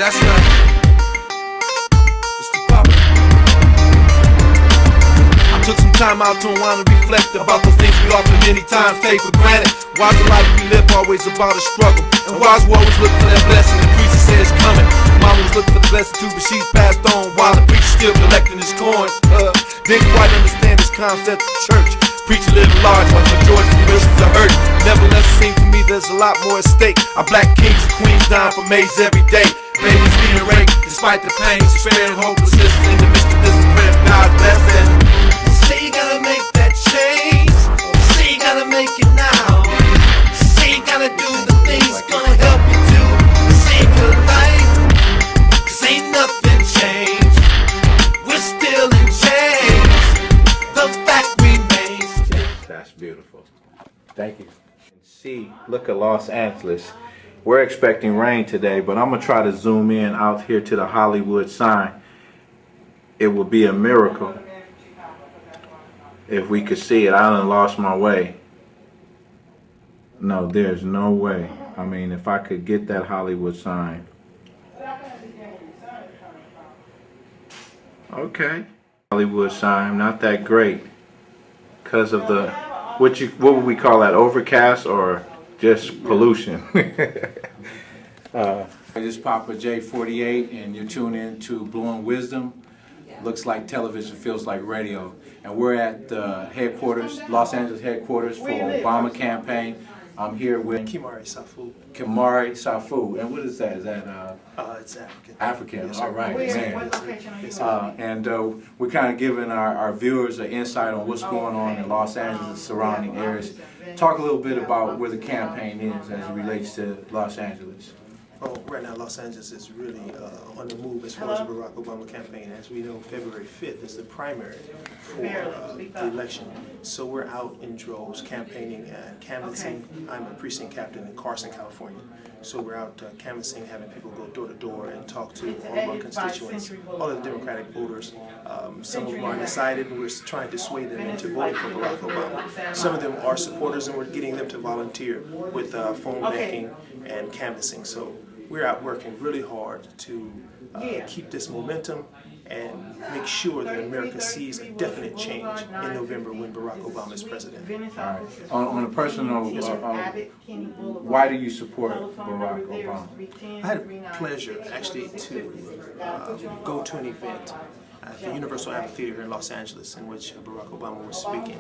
That's right. It's the papa. I took some time out to unwind and reflect about the things we often many times take for granted. Why's the life we live always about a struggle? And why's we always look for that blessing? The preacher said it's coming. Mama was looking for the blessing too, but she's passed on while the preacher's still collecting his coins. Didn't quite understand this concept of church. Preacher living large while the majority of Christians are hurt. Nevertheless, it seems to me there's a lot more at stake. Our black kings and queens dying for maids every day. Babies being raped despite the pain, sparing hopelessness in the midst of this prayer. God bless it. Say you gotta make that change. Say you gotta make it now. Say you gotta do the things gonna help you to save your life. 'Cause ain't nothing changed. We're still in chains. The fact remains. That's beautiful. Thank you. See, look at Los Angeles. We're expecting rain today, but I'm going to try to zoom in out here to the Hollywood sign. It would be a miracle if we could see it. I done lost my way. No, there's no way. I mean, if I could get that Hollywood sign. Okay. Hollywood sign, not that great. Because of the, what would we call that, overcast or just pollution? This is Papa J48, and you're tuning in to Blowing Wisdom. Looks like television, feels like radio. And we're at the headquarters, Los Angeles headquarters for Obama campaign. I'm here with Kimari Safu. Kimari Safu. And what is that? Is that It's African. African? Yes, All right, man. What location are you And we're kind of giving our viewers an insight on what's going on in Los Angeles, surrounding areas. Talk a little bit about where the campaign is as it relates to Los Angeles. Well, right now Los Angeles is really on the move as far as the Barack Obama campaign. As we know, February 5th is the primary for the election. So we're out in droves campaigning and canvassing. I'm a precinct captain in Carson, California. So we're out canvassing, having people go door to door and talk to all of our constituents, all of the Democratic voters. Some of them are undecided, and we're trying to sway them into voting for Barack Obama. Some of them are supporters, and we're getting them to volunteer with phone banking and canvassing. So we're out working really hard to keep this momentum and make sure that America sees a definite change in November when Barack Obama is president. All right. On a personal note, why do you support Barack Obama? I had a pleasure actually to go to an event at the Universal Amphitheater here in Los Angeles in which Barack Obama was speaking.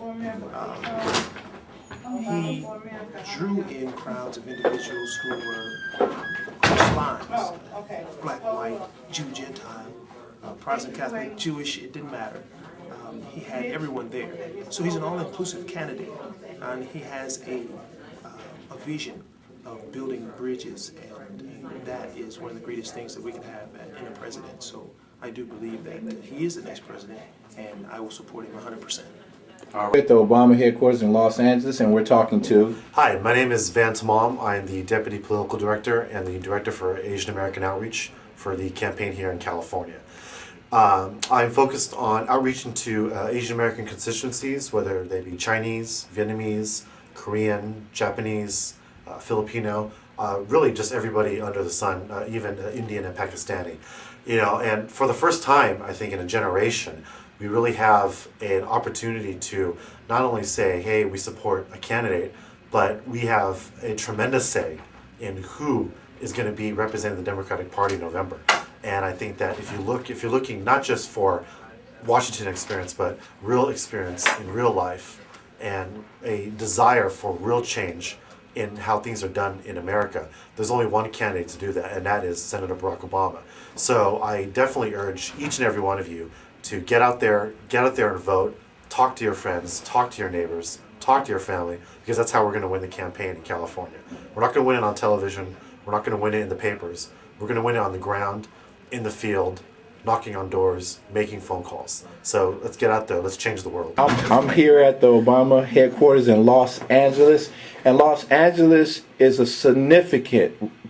He drew in crowds of individuals who were cross lines, black, white, Jew, Gentile, Protestant, Catholic, Jewish, it didn't matter. He had everyone there. So he's an all-inclusive candidate, and he has a vision of building bridges, and that is one of the greatest things that we can have in a president. So I do believe that he is the next president, and I will support him 100%. We're at the Obama headquarters in Los Angeles, and we're talking to... Hi, my name is Van Tamam. I'm the Deputy Political Director and the Director for Asian American Outreach for the campaign here in California. I'm focused on outreach into Asian American constituencies, whether they be Chinese, Vietnamese, Korean, Japanese, Filipino, really just everybody under the sun, even Indian and Pakistani. You know, and for the first time, I think in a generation, we really have an opportunity to not only say, hey, we support a candidate, but we have a tremendous say in who is going to be representing the Democratic Party in November. And I think that if you're looking not just for Washington experience, but real experience in real life and a desire for real change in how things are done in America, there's only one candidate to do that, and that is Senator Barack Obama. So I definitely urge each and every one of you to get out there and vote, talk to your friends, talk to your neighbors, talk to your family, because that's how we're going to win the campaign in California. We're not going to win it on television. We're not going to win it in the papers. We're going to win it on the ground, in the field, knocking on doors, making phone calls. So let's get out there. Let's change the world. I'm here at the Obama headquarters in Los Angeles, and Los Angeles is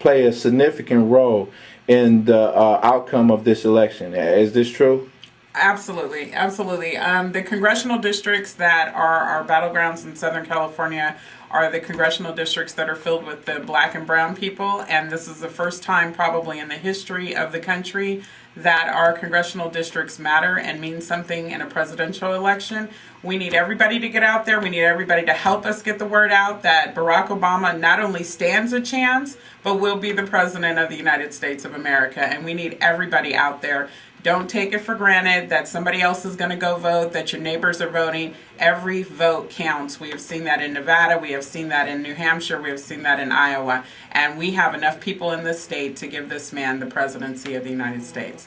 play a significant role in the outcome of this election. Is this true? Absolutely, absolutely. The congressional districts that are our battlegrounds in Southern California are the congressional districts that are filled with the black and brown people, and this is the first time probably in the history of the country that our congressional districts matter and mean something in a presidential election. We need everybody to get out there. We need everybody to help us get the word out that Barack Obama not only stands a chance, but will be the president of the United States of America. And we need everybody out there. Don't take it for granted that somebody else is going to go vote, that your neighbors are voting. Every vote counts. We have seen that in Nevada. We have seen that in New Hampshire. We have seen that in Iowa. And we have enough people in this state to give this man the presidency of the United States.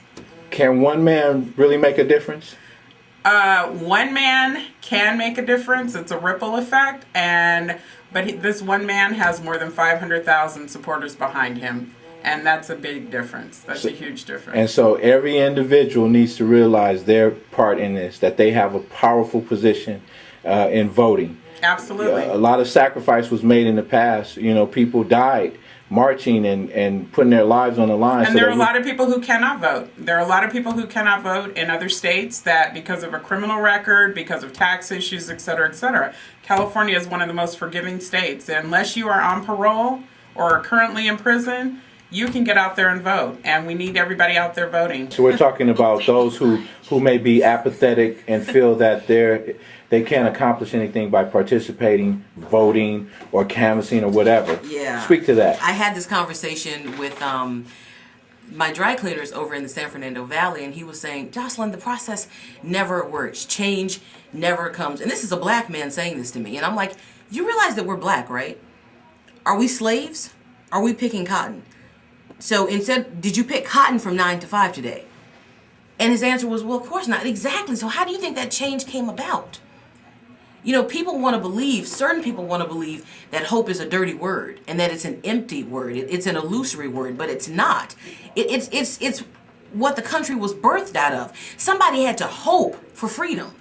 Can one man really make a difference? One man can make a difference. It's a ripple effect. But this one man has more than 500,000 supporters behind him. And that's a big difference. That's a huge difference. And so every individual needs to realize their part in this, that they have a powerful position in voting. Absolutely. A lot of sacrifice was made in the past. You know, people died marching and putting their lives on the line. And there are a lot of people who cannot vote. There are a lot of people who cannot vote in other states that because of a criminal record, because of tax issues, et cetera, et cetera. California is one of the most forgiving states. Unless you are on parole or are currently in prison, you can get out there and vote, and we need everybody out there voting. So we're talking about those who may be apathetic and feel that they can't accomplish anything by participating, voting, or canvassing or whatever. Yeah. Speak to that. I had this conversation with my dry cleaners over in the San Fernando Valley, and he was saying, Jocelyn, the process never works. Change never comes. And this is a black man saying this to me. And I'm like, you realize that we're black, right? Are we slaves? Are we picking cotton? So instead, did you pick cotton from 9 to 5 today? And his answer was, well, of course not. Exactly. So how do you think that change came about? You know, people want to believe, certain people want to believe that hope is a dirty word and that it's an empty word. It's an illusory word, but it's not. It's what the country was birthed out of. Somebody had to hope for freedom.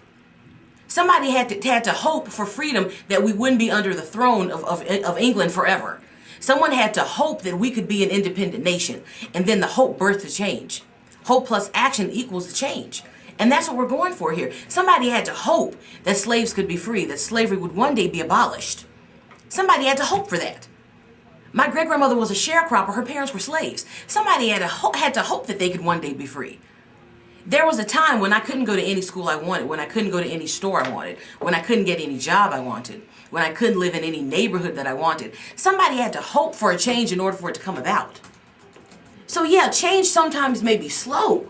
Somebody had to hope for freedom that we wouldn't be under the throne of England forever. Someone had to hope that we could be an independent nation. And then the hope birthed the change. Hope plus action equals the change. And that's what we're going for here. Somebody had to hope that slaves could be free, that slavery would one day be abolished. Somebody had to hope for that. My great-grandmother was a sharecropper. Her parents were slaves. Somebody had to hope that they could one day be free. There was a time when I couldn't go to any school I wanted, when I couldn't go to any store I wanted, when I couldn't get any job I wanted, when I couldn't live in any neighborhood that I wanted. Somebody had to hope for a change in order for it to come about. So yeah, change sometimes may be slow,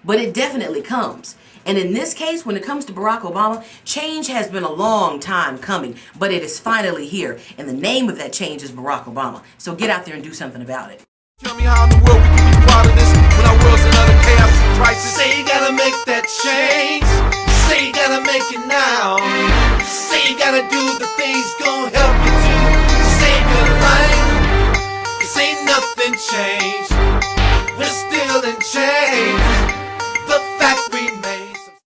but it definitely comes. And in this case, when it comes to Barack Obama, change has been a long time coming, but it is finally here. And the name of that change is Barack Obama. So get out there and do something about it. Tell me how in the world we can be proud of this when our world's in utter chaos and crisis. Say you gotta make that change. Say you gotta make it now. Say you gotta do the things gonna help you to save your life. 'Cause ain't nothing changed.